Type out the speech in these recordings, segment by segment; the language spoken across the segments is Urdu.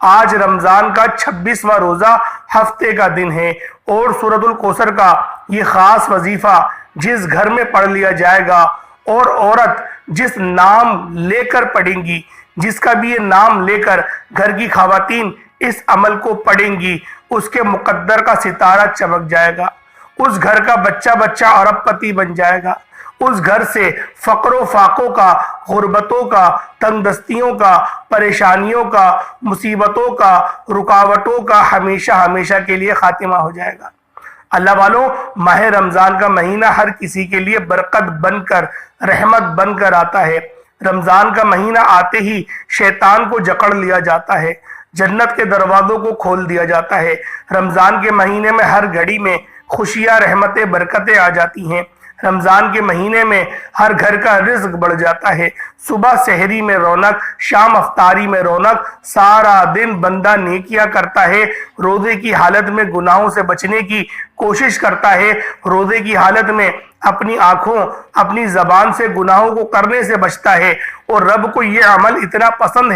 آج رمضان کا 26واں روزہ ہفتے کا دن ہے اور سورۃ الکوثر کا یہ خاص وظیفہ جس گھر میں پڑھ لیا جائے گا اور عورت جس نام لے کر پڑھیں گی، جس کا بھی یہ نام لے کر گھر کی خواتین اس عمل کو پڑھیں گی، اس کے مقدر کا ستارہ چمک جائے گا، اس گھر کا بچہ بچہ ارب پتی بن جائے گا، اس گھر سے فقر و فاقوں کا، غربتوں کا، تنگ دستیوں کا، پریشانیوں کا، مصیبتوں کا، رکاوٹوں کا ہمیشہ ہمیشہ کے لیے خاتمہ ہو جائے گا۔ اللہ والوں، ماہ رمضان کا مہینہ ہر کسی کے لیے برکت بن کر، رحمت بن کر آتا ہے۔ رمضان کا مہینہ آتے ہی شیطان کو جکڑ لیا جاتا ہے، جنت کے دروازوں کو کھول دیا جاتا ہے۔ رمضان کے مہینے میں ہر گھڑی میں خوشیاں، رحمتیں، برکتیں آ جاتی ہیں۔ رمضان کے مہینے میں ہر گھر کا رزق بڑھ جاتا ہے۔ صبح سحری میں رونق، شام افطاری میں رونق، سارا دن بندہ نیکیاں کرتا ہے، روزے کی حالت میں گناہوں سے بچنے کی کوشش کرتا ہے، روزے کی حالت میں اپنی آنکھوں، اپنی زبان سے گناہوں کو کرنے سے بچتا ہے، اور رب کو یہ عمل اتنا پسند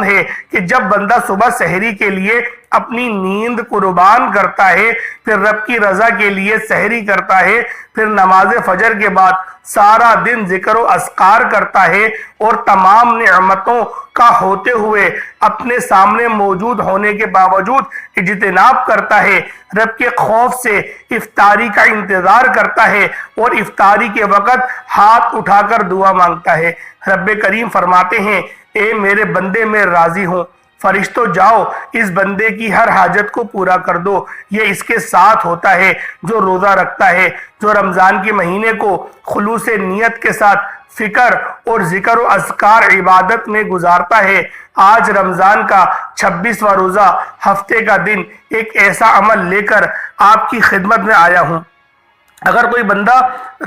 ہے کہ جب بندہ صبح سحری کے لیے اپنی نیند قربان کرتا ہے، پھر رب کی رضا کے لیے سحری کرتا ہے، پھر نماز فجر کے بعد سارا دن ذکر و اذکار کرتا ہے، اور تمام نعمتوں کا ہوتے ہوئے اپنے سامنے موجود ہونے کے باوجود اجتناب کرتا ہے، رب کے خوف سے افطاری کا انتظار کرتا ہے، اور افطاری کے وقت ہاتھ اٹھا کر دعا مانگتا ہے۔ رب کریم فرماتے ہیں، اے میرے بندے میں راضی ہوں، فرشتوں جاؤ اس بندے کی ہر حاجت کو پورا کر دو۔ یہ اس کے ساتھ ہوتا ہے جو روزہ رکھتا ہے، جو رمضان کے مہینے کو خلوص نیت کے ساتھ فکر اور ذکر و اذکار عبادت میں گزارتا ہے۔ آج رمضان کا 26واں روزہ ہفتے کا دن ایک ایسا عمل لے کر آپ کی خدمت میں آیا ہوں۔ اگر کوئی بندہ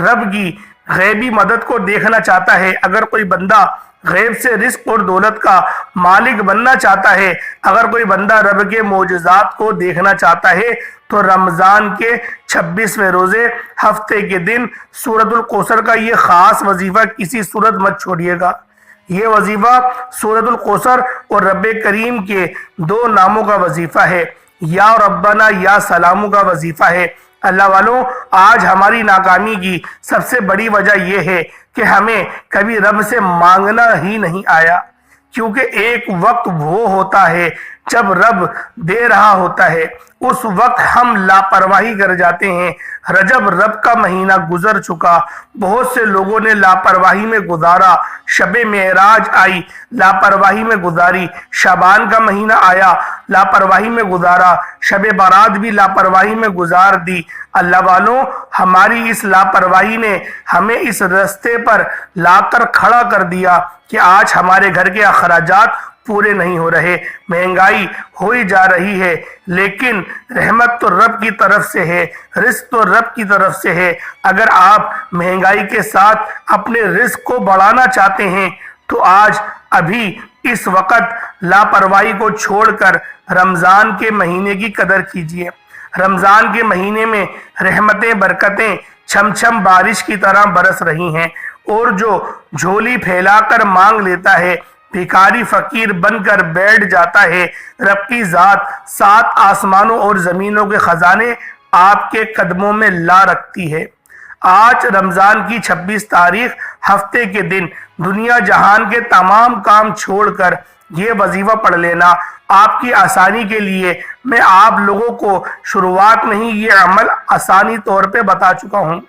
رب کی غیبی مدد کو دیکھنا چاہتا ہے، اگر کوئی بندہ غیب سے رزق اور دولت کا مالک بننا چاہتا ہے، اگر کوئی بندہ رب کے معجزات کو دیکھنا چاہتا ہے، تو رمضان کے 26ویں روزے ہفتے کے دن سورۃ الکوثر کا یہ خاص وظیفہ کسی صورت مت چھوڑیے گا۔ یہ وظیفہ سورۃ الکوثر اور رب کریم کے دو ناموں کا وظیفہ ہے، یا ربنا یا سلامو کا وظیفہ ہے۔ اللہ والوں، آج ہماری ناکامی کی سب سے بڑی وجہ یہ ہے کہ ہمیں کبھی رب سے مانگنا ہی نہیں آیا، کیونکہ ایک وقت وہ ہوتا ہے جب رب دے رہا ہوتا ہے، اس وقت ہم لاپرواہی کر جاتے ہیں۔ رجب رب کا مہینہ گزر چکا، بہت سے لوگوں نے لاپرواہی میں گزارا، شب معراج آئی، لاپرواہی میں گزاری، شعبان کا مہینہ آیا، لاپرواہی میں گزارا، شب برات بھی لاپرواہی میں گزار دی۔ اللہ والوں، ہماری اس لاپرواہی نے ہمیں اس رستے پر لا کر کھڑا کر دیا کہ آج ہمارے گھر کے اخراجات پورے نہیں ہو رہے، مہنگائی ہوئی جا رہی ہے، لیکن رحمت تو رب کی طرف سے ہے، رزق تو رب کی طرف سے ہے۔ اگر آپ مہنگائی کے ساتھ اپنے رزق کو بڑھانا چاہتے ہیں تو آج ابھی اس وقت لاپرواہی کو چھوڑ کر رمضان کے مہینے کی قدر کیجیے۔ رمضان کے مہینے میں رحمتیں، برکتیں چھم چھم بارش کی طرح برس رہی ہیں، اور جو جھولی پھیلا کر مانگ لیتا ہے، بھکاری فقیر بن کر بیٹھ جاتا ہے، رب کی ذات 7 آسمانوں اور زمینوں کے خزانے آپ کے قدموں میں لا رکھتی ہے۔ آج رمضان کی 26 تاریخ ہفتے کے دن دنیا جہان کے تمام کام چھوڑ کر یہ وظیفہ پڑھ لینا آپ کی آسانی کے لیے میں آپ لوگوں کو شروعات میں ہی یہ عمل آسانی طور پہ بتا چکا ہوں۔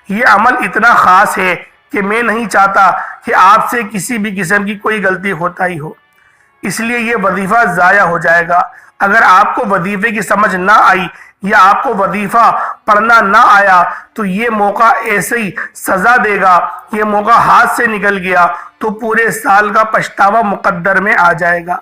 یہ عمل اتنا خاص ہے کہ میں نہیں چاہتا کہ آپ سے کسی بھی قسم کی کوئی غلطی ہوتا ہی ہو، اس لیے یہ وظیفہ ضائع ہو جائے گا۔ اگر آپ کو وظیفے کی سمجھ نہ آئی یا آپ کو وظیفہ پڑھنا نہ آیا تو یہ موقع ایسے ہی سزا دے گا، یہ موقع ہاتھ سے نکل گیا تو پورے سال کا پچھتاوا مقدر میں آ جائے گا۔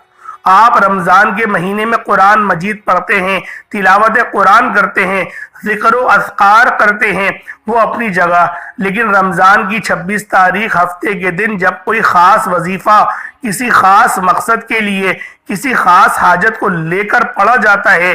آپ رمضان کے مہینے میں قرآن مجید پڑھتے ہیں، تلاوت قرآن کرتے ہیں، ذکر و اذکار کرتے ہیں، وہ اپنی جگہ، لیکن رمضان کی 26 تاریخ ہفتے کے دن جب کوئی خاص وظیفہ کسی خاص مقصد کے لیے، کسی خاص حاجت کو لے کر پڑھا جاتا ہے،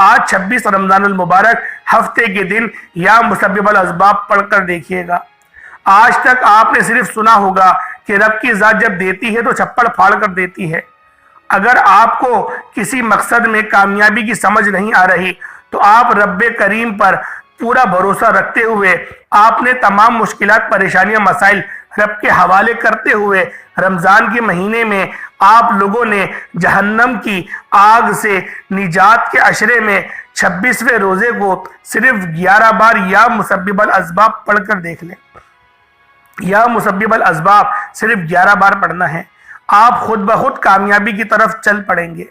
آج 26 رمضان المبارک ہفتے کے دن یا مسبب الاسباب پڑھ کر دیکھیے گا۔ آج تک آپ نے صرف سنا ہوگا کہ رب کی ذات جب دیتی ہے تو چھپڑ پھاڑ کر دیتی ہے۔ اگر آپ کو کسی مقصد میں کامیابی کی سمجھ نہیں آ رہی تو آپ رب کریم پر پورا بھروسہ رکھتے ہوئے آپ نے تمام مشکلات، پریشانیاں، مسائل رب کے حوالے کرتے ہوئے رمضان کے مہینے میں آپ لوگوں نے جہنم کی آگ سے نجات کے عشرے میں 26ویں روزے کو صرف 11 بار یا مسبب الاسباب پڑھ کر دیکھ لیں۔ یا مسبب الاسباب صرف 11 بار پڑھنا ہے، آپ خود بخود کامیابی کی طرف چل پڑیں گے۔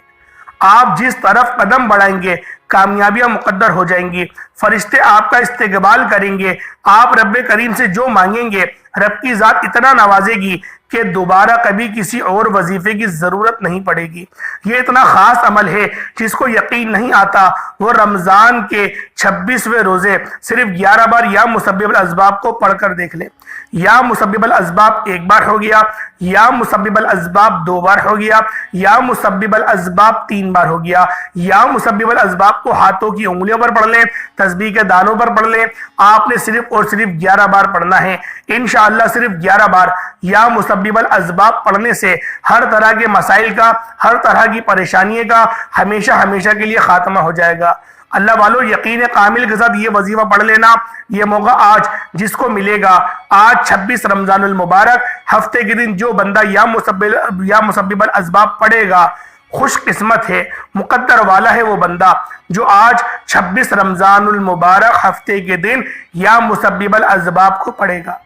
آپ جس طرف قدم بڑھائیں گے کامیابیاں مقدر ہو جائیں گی، فرشتے آپ کا استقبال کریں گے۔ آپ رب کریم سے جو مانگیں گے رب کی ذات اتنا نوازے گی کہ دوبارہ کبھی کسی اور وظیفے کی ضرورت نہیں پڑے گی۔ یہ اتنا خاص عمل ہے، جس کو یقین نہیں آتا وہ رمضان کے 26ویں روزے صرف 11 بار یا مسبب الاسباب کو پڑھ کر دیکھ لے۔ یا مسبب الاسباب 1 بار ہو گیا، یا مسبب الاسباب 2 بار ہو گیا، یا مسبب الاسباب 3 بار ہو گیا، یا مسبب الاسباب کو ہاتھوں کی انگلیوں پر پڑھ لیں، تسبیح کے دانوں پر پڑھ لیں۔ آپ نے صرف اور صرف 11 بار پڑھنا ہے۔ انشاءاللہ صرف 11 بار یا مسبب الاسباب پڑھنے سے ہر طرح کے مسائل کا، ہر طرح کی پریشانی کا ہمیشہ ہمیشہ کے لیے خاتمہ ہو جائے گا۔ اللہ والو یقین کامل کے ساتھ یہ وظیفہ پڑھ لینا۔ یہ موقع آج جس کو ملے گا، آج 26 رمضان المبارک ہفتے کے دن جو بندہ یا مسبب الاسباب پڑھے گا خوش قسمت ہے، مقدر والا ہے وہ بندہ جو آج 26 رمضان المبارک ہفتے کے دن یا مسبب الاسباب کو پڑھے گا۔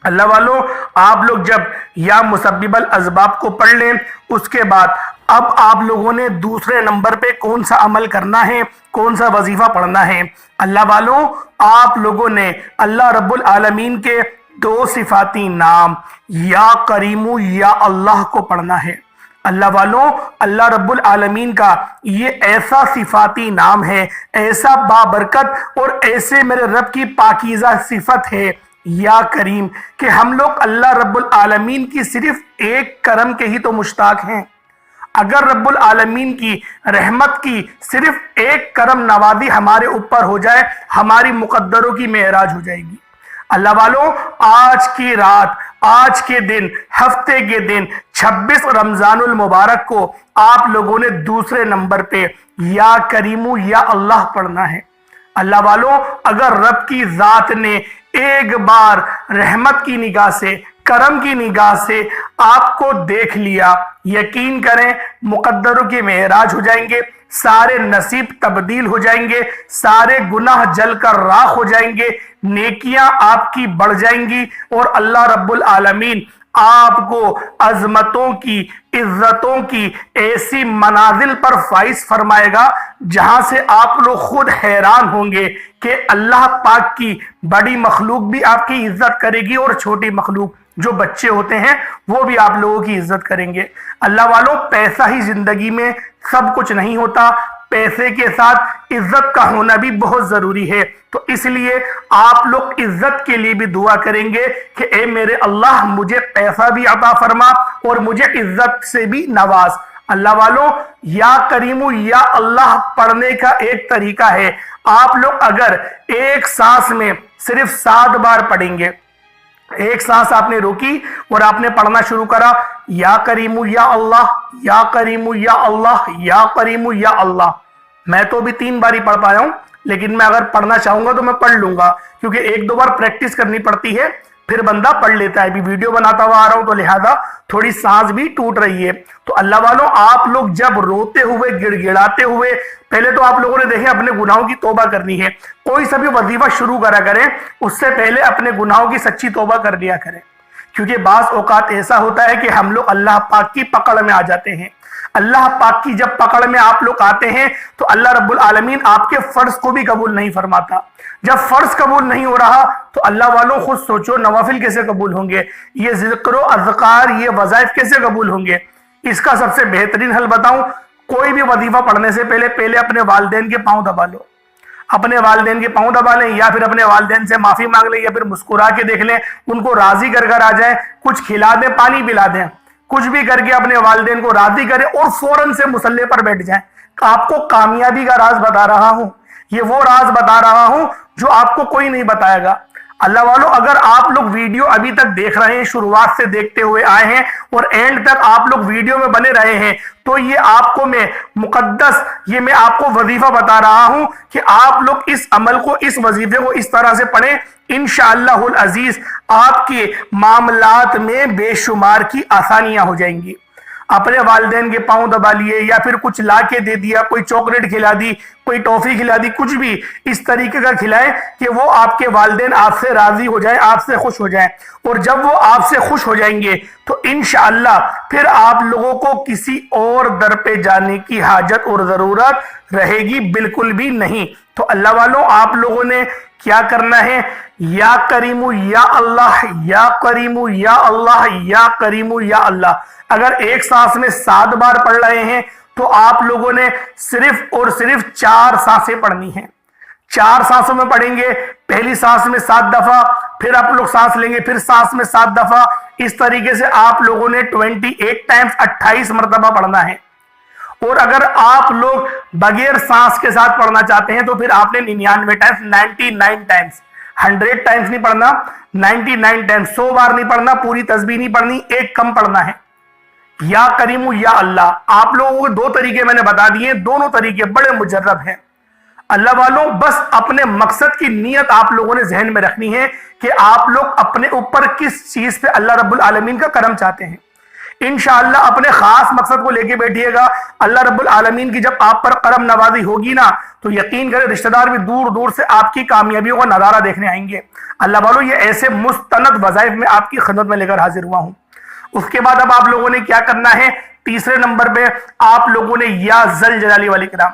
اللہ والو آپ لوگ جب یا مسبب الاسباب کو پڑھ لیں، اس کے بعد اب آپ لوگوں نے دوسرے نمبر پہ کون سا عمل کرنا ہے، کون سا وظیفہ پڑھنا ہے۔ اللہ والو آپ لوگوں نے اللہ رب العالمین کے 2 صفاتی نام یا کریم یا اللہ کو پڑھنا ہے۔ اللہ والوں اللہ رب العالمین کا یہ ایسا صفاتی نام ہے، ایسا بابرکت اور ایسے میرے رب کی پاکیزہ صفت ہے یا کریم، کہ ہم لوگ اللہ رب العالمین کی صرف ایک کرم کے ہی تو مشتاق ہیں۔ اگر رب العالمین کی رحمت کی صرف ایک کرم نوازی ہمارے اوپر ہو جائے، ہماری مقدروں کی معراج ہو جائے گی۔ اللہ والوں آج کی رات، آج کے دن، ہفتے کے دن 26 رمضان المبارک کو آپ لوگوں نے دوسرے نمبر پہ یا کریم یا اللہ پڑھنا ہے۔ اللہ والوں اگر رب کی ذات نے ایک بار رحمت کی نگاہ سے، کرم کی نگاہ سے آپ کو دیکھ لیا، یقین کریں مقدروں کے معراج ہو جائیں گے، سارے نصیب تبدیل ہو جائیں گے، سارے گناہ جل کر راکھ ہو جائیں گے، نیکیاں آپ کی بڑھ جائیں گی، اور اللہ رب العالمین آپ کو عظمتوں کی، عزتوں کی ایسی منازل پر فائز فرمائے گا جہاں سے آپ لوگ خود حیران ہوں گے کہ اللہ پاک کی بڑی مخلوق بھی آپ کی عزت کرے گی، اور چھوٹی مخلوق جو بچے ہوتے ہیں وہ بھی آپ لوگوں کی عزت کریں گے۔ اللہ والوں پیسہ ہی زندگی میں سب کچھ نہیں ہوتا، پیسے کے ساتھ عزت کا ہونا بھی بہت ضروری ہے۔ تو اس لیے آپ لوگ عزت کے لیے بھی دعا کریں گے کہ اے میرے اللہ مجھے پیسہ بھی عطا فرما اور مجھے عزت سے بھی نواز۔ اللہ والوں یا کریم یا اللہ پڑھنے کا ایک طریقہ ہے، آپ لوگ اگر ایک سانس میں صرف 7 بار پڑھیں گے، ایک سانس آپ نے روکی اور آپ نے پڑھنا شروع کرا یا کریم یا اللہ، یا کریم یا اللہ، یا کریم یا اللہ۔ میں تو بھی 3 بار ہی پڑھ پایا ہوں، لیکن میں اگر پڑھنا چاہوں گا تو میں پڑھ لوں گا، کیونکہ 1-2 بار پریکٹس کرنی پڑتی ہے، پھر بندہ پڑھ لیتا ہے۔ ابھی ویڈیو بناتا ہوا آ رہا ہوں تو لہذا تھوڑی سانس بھی ٹوٹ رہی ہے۔ تو اللہ والوں آپ لوگ جب روتے ہوئے، گڑ گڑاتے ہوئے، پہلے تو آپ لوگوں نے دیکھیں اپنے گناہوں کی توبہ کرنی ہے، کوئی سا بھی وظیفہ شروع کرا کریں اس سے پہلے اپنے گناہوں کی سچی توبہ کر لیا کریں، کیونکہ بعض اوقات ایسا ہوتا ہے کہ ہم لوگ اللہ پاک کی پکڑ میں آ جاتے ہیں۔ اللہ پاک کی جب پکڑ میں آپ لوگ آتے ہیں تو اللہ رب العالمین آپ کے فرض کو بھی قبول نہیں فرماتا۔ جب فرض قبول نہیں ہو رہا تو اللہ والوں خود سوچو نوافل کیسے قبول ہوں گے، یہ ذکر و اذکار، یہ وظائف کیسے قبول ہوں گے۔ اس کا سب سے بہترین حل بتاؤں، کوئی بھی وظیفہ پڑھنے سے پہلے اپنے والدین کے پاؤں دبا لو، اپنے والدین کے پاؤں دبا لیں، یا پھر اپنے والدین سے معافی مانگ لیں، یا پھر مسکرا کے دیکھ لیں، ان کو راضی کر کر آ جائیں، کچھ کھلا دیں، پانی پلا دیں، کچھ بھی کر کے اپنے والدین کو راضی کریں اور فوراً سے مصلی پر بیٹھ جائیں۔ آپ کو کامیابی کا راز بتا رہا ہوں، یہ وہ راز بتا رہا ہوں جو آپ کو کوئی نہیں بتائے گا۔ اللہ والو، اگر آپ لوگ ویڈیو ابھی تک دیکھ رہے ہیں، شروعات سے دیکھتے ہوئے آئے ہیں اور اینڈ تک آپ لوگ ویڈیو میں بنے رہے ہیں، تو یہ آپ کو میں میں آپ کو وظیفہ بتا رہا ہوں کہ آپ لوگ اس عمل کو، اس وظیفے کو اس طرح سے پڑھیں، انشاءاللہ العزیز آپ کے معاملات میں بے شمار کی آسانیاں ہو جائیں گی۔ اپنے والدین کے پاؤں دبا لیے یا پھر کچھ لا کے دے دیا، کوئی چاکلیٹ کھلا دی، کوئی ٹافی کھلا دی، کچھ بھی اس طریقے کا کھلائیں کہ وہ آپ کے والدین آپ سے راضی ہو جائیں، آپ سے خوش ہو جائیں، اور جب وہ آپ سے خوش ہو جائیں گے تو انشاءاللہ پھر آپ لوگوں کو کسی اور در پہ جانے کی حاجت اور ضرورت رہے گی بالکل بھی نہیں۔ تو اللہ والوں، آپ لوگوں نے کیا کرنا ہے؟ یا کریمو یا اللہ، یا کریمو یا اللہ، یا کریمو یا اللہ۔ اگر ایک سانس میں 7 بار پڑھ رہے ہیں تو آپ لوگوں نے صرف اور صرف 4 سانسیں پڑھنی ہیں۔ 4 سانسوں میں پڑھیں گے، پہلی سانس میں 7 دفعہ، پھر آپ لوگ سانس لیں گے، پھر سانس میں 7 دفعہ، اس طریقے سے آپ لوگوں نے 28 ٹائمز 28 مرتبہ پڑھنا ہے۔ اور اگر آپ لوگ بغیر سانس کے ساتھ پڑھنا چاہتے ہیں تو پھر آپ نے 99 ٹائمز، 99 ٹائمز، 100 ٹائمز نہیں پڑھنا، 99 ٹائمز، 100 بار نہیں پڑھنا، پوری تسبیح نہیں پڑھنی، ایک کم پڑھنا ہے۔ یا کریمو یا اللہ، آپ لوگوں کو 2 طریقے میں نے بتا دیے، دونوں طریقے بڑے مجرب ہیں۔ اللہ والوں، بس اپنے مقصد کی نیت آپ لوگوں نے ذہن میں رکھنی ہے کہ آپ لوگ اپنے اوپر کس چیز پہ اللہ رب العالمین کا کرم چاہتے ہیں۔ انشاءاللہ اپنے خاص مقصد کو لے کے بیٹھیے گا، اللہ رب العالمین کی جب آپ پر کرم نوازی ہوگی نا تو یقین کرے رشتہ دار بھی دور دور سے آپ کی کامیابیوں کا نظارہ دیکھنے آئیں گے۔ اللہ والوں، یہ ایسے مستند وظائف میں آپ کی خدمت میں لے کر حاضر ہوا ہوں۔ اس کے بعد اب آپ لوگوں نے کیا کرنا ہے؟ تیسرے نمبر پہ آپ لوگوں نے یا ذل جلالی والاکرام،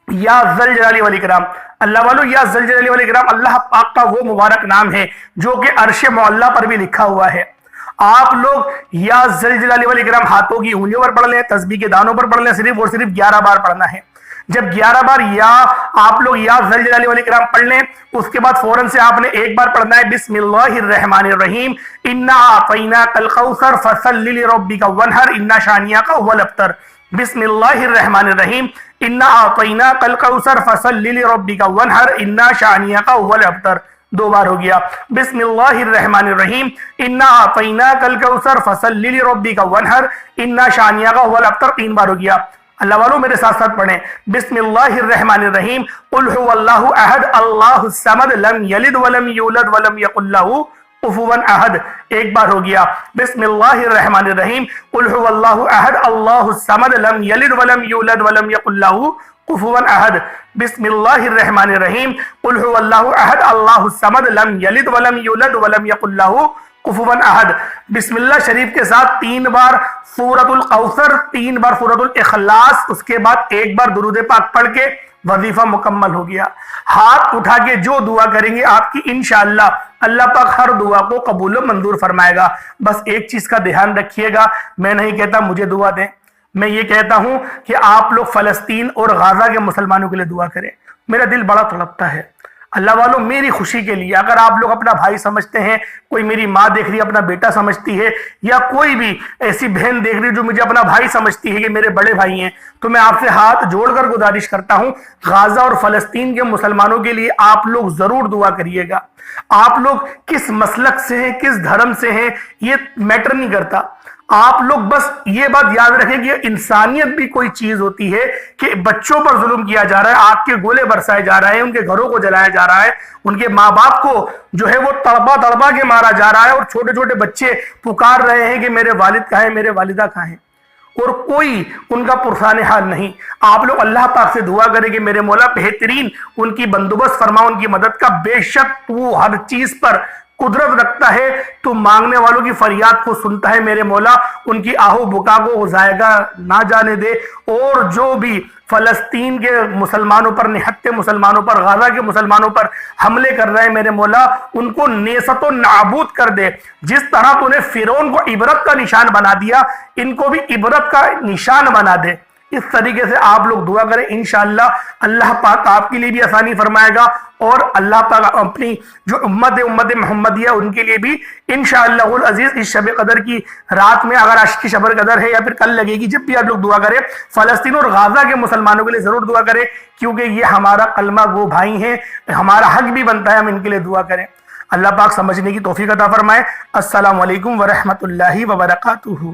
یا ذل جلالی والاکرام۔ اللہ والو، یا ذل جلالی والاکرام اللہ پاک کا وہ مبارک نام ہے جو کہ عرش معلیٰ پر بھی لکھا ہوا ہے۔ آپ لوگ یا ذل جلالی والاکرام ہاتھوں کی انگلیوں پر پڑھ لیں، تسبیح کے دانوں پر پڑھ لیں، صرف اور صرف 11 بار پڑھنا ہے۔ جب 11 بار یا آپ لوگ یا ذل جلالی والاکرام پڑھ لیں، اس کے بعد فوراً سے آپ نے ایک بار پڑھنا ہے بسم اللہ الرحمن الرحیم، انا اعطیناک الکوثر فصل لربک وانحر ان شانئک هو الابتر۔ بسم اللہ الرحمن الرحیم، انا اعطیناک الکوثر فصل لربک وانحر ان شانئک هو الابتر۔ 2 بار ہو گیا۔ بسم اللہ الرحمن الرحیم، انا اعطیناک الکوثر فصل لربک وانحر ان شانئک هو الابتر۔ 3 بار ہو گیا۔ اللہ والوں، میرے ساتھ ساتھ پڑھیں، بسم اللہ الرحمن الرحیم، قل هو اللہ احد اللہ الصمد لم یلد ولم یولد ولم یکن لہ کفوا احد۔ 1 بار ہو گیا۔ بسم اللہ الرحمن الرحیم، قل هو اللہ احد اللہ الصمد لم یلد ولم یولد ولم یکن لہ کفوا احد۔ بسم اللہ الرحمن الرحیم، قل هو اللہ احد اللہ الصمد لم یلد ولم یولد ولم یکن لہ کفوا احد۔ بسم اللہ شریف کے ساتھ 3 بار سورۃ الکوثر، 3 بار سورۃ الاخلاص، اس کے بعد 1 بار درود پاک پڑھ کے وظیفہ مکمل ہو گیا۔ ہاتھ اٹھا کے جو دعا کریں گے آپ کی انشاءاللہ اللہ پاک ہر دعا کو قبول و منظور فرمائے گا۔ بس ایک چیز کا دھیان رکھیے گا، میں نہیں کہتا مجھے دعا دیں، میں یہ کہتا ہوں کہ آپ لوگ فلسطین اور غزہ کے مسلمانوں کے لیے دعا کریں۔ میرا دل بڑا تڑپتا ہے اللہ والوں، میری خوشی کے لیے۔ اگر آپ لوگ اپنا بھائی سمجھتے ہیں، کوئی میری ماں دیکھ رہی ہے اپنا بیٹا سمجھتی ہے، یا کوئی بھی ایسی بہن دیکھ رہی ہے جو مجھے اپنا بھائی سمجھتی ہے کہ میرے بڑے بھائی ہیں، تو میں آپ سے ہاتھ جوڑ کر گزارش کرتا ہوں، غزہ اور فلسطین کے مسلمانوں کے لیے آپ لوگ ضرور دعا کریے گا۔ آپ لوگ کس مسلک سے ہیں، کس دھرم سے ہیں، یہ میٹر نہیں کرتا۔ آپ لوگ بس یہ بات یاد رکھیں کہ انسانیت بھی کوئی چیز ہوتی ہے کہ بچوں پر ظلم کیا جا رہا ہے، آگ کے گولے برسائے جا رہے ہیں، ان کے گھروں کو جلایا جا رہا ہے، ان کے ماں باپ کو جو ہے وہ تڑپا تڑپا کے مارا جا رہا ہے، اور چھوٹے چھوٹے بچے پکار رہے ہیں کہ میرے والد کہاں ہیں، میرے والدہ کہاں ہیں، اور کوئی ان کا پرسان حال نہیں۔ آپ لوگ اللہ پاک سے دعا کریں کہ میرے مولا بہترین ان کی بندوبست فرما، ان کی مدد کا۔ بے شک تو ہر چیز پر قدرت رکھتا ہے، تو مانگنے والوں کی فریاد کو سنتا ہے میرے مولا، ان کی آہو بکا کو ضائع نہ جانے دے، اور جو بھی فلسطین کے مسلمانوں پر، نہتے مسلمانوں پر، غزہ کے مسلمانوں پر حملے کر رہے ہیں میرے مولا، ان کو نیست و نابود کر دے۔ جس طرح تو نے فرعون کو عبرت کا نشان بنا دیا، ان کو بھی عبرت کا نشان بنا دے۔ اس طریقے سے آپ لوگ دعا کریں، انشاءاللہ اللہ پاک آپ کے لیے بھی آسانی فرمائے گا، اور اللہ پاک اپنی جو امت محمدیہ ان کے لیے بھی انشاءاللہ العزیز اس شب قدر کی رات میں، اگر آج کی شب قدر ہے یا پھر کل لگے گی، جب بھی آپ لوگ دعا کریں فلسطین اور غزہ کے مسلمانوں کے لیے ضرور دعا کریں، کیونکہ یہ ہمارا کلمہ گو بھائی ہیں، ہمارا حق بھی بنتا ہے ہم ان کے لیے دعا کریں۔ اللہ پاک سمجھنے کی توفیق عطا فرمائے۔ السلام علیکم ورحمۃ اللہ وبرکاتہ۔